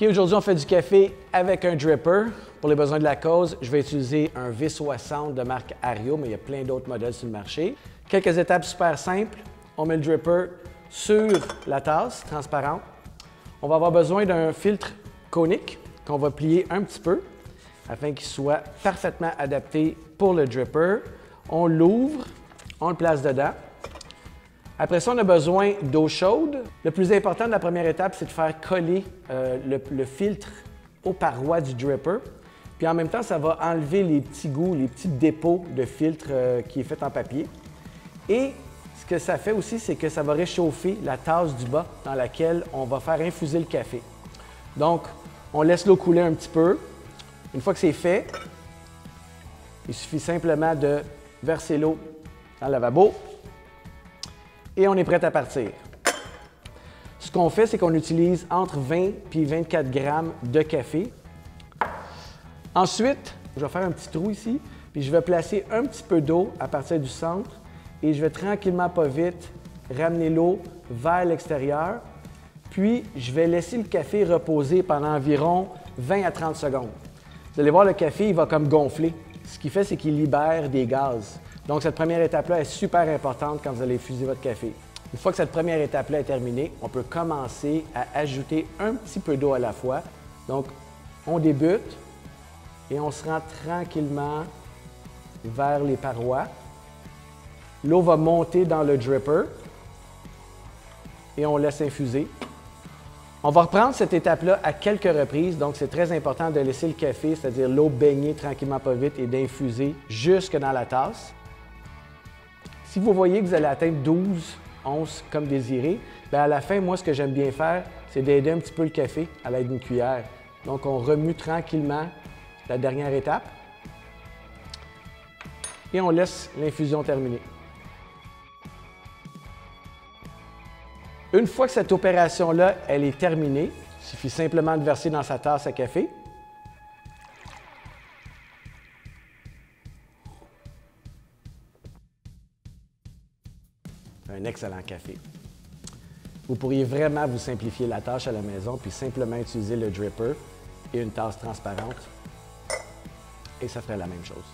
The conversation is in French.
OK, aujourd'hui, on fait du café avec un dripper. Pour les besoins de la cause, je vais utiliser un V60 de marque Ario, mais il y a plein d'autres modèles sur le marché. Quelques étapes super simples. On met le dripper sur la tasse transparente. On va avoir besoin d'un filtre conique qu'on va plier un petit peu afin qu'il soit parfaitement adapté pour le dripper. On l'ouvre, on le place dedans. Après ça, on a besoin d'eau chaude. Le plus important de la première étape, c'est de faire coller le filtre aux parois du dripper. Puis en même temps, ça va enlever les petits goûts, les petits dépôts de filtre qui est fait en papier. Et ce que ça fait aussi, c'est que ça va réchauffer la tasse du bas dans laquelle on va faire infuser le café. Donc, on laisse l'eau couler un petit peu. Une fois que c'est fait, il suffit simplement de verser l'eau dans le lavabo. Et on est prêt à partir. Ce qu'on fait, c'est qu'on utilise entre 20 et 24 grammes de café. Ensuite, je vais faire un petit trou ici, puis je vais placer un petit peu d'eau à partir du centre et je vais tranquillement, pas vite, ramener l'eau vers l'extérieur. Puis, je vais laisser le café reposer pendant environ 20 à 30 secondes. Vous allez voir, le café, il va comme gonfler. Ce qu'il fait, c'est qu'il libère des gaz. Donc, cette première étape-là est super importante quand vous allez infuser votre café. Une fois que cette première étape-là est terminée, on peut commencer à ajouter un petit peu d'eau à la fois. Donc, on débute et on se rend tranquillement vers les parois. L'eau va monter dans le dripper et on laisse infuser. On va reprendre cette étape-là à quelques reprises, donc c'est très important de laisser le café, c'est-à-dire l'eau baigner tranquillement pas vite et d'infuser jusque dans la tasse. Si vous voyez que vous allez atteindre 12 onces comme désiré, bien à la fin, moi, ce que j'aime bien faire, c'est d'aider un petit peu le café à l'aide d'une cuillère. Donc, on remue tranquillement la dernière étape et on laisse l'infusion terminer. Une fois que cette opération-là, elle est terminée, il suffit simplement de verser dans sa tasse à café. Un excellent café. Vous pourriez vraiment vous simplifier la tâche à la maison puis simplement utiliser le dripper et une tasse transparente et ça ferait la même chose.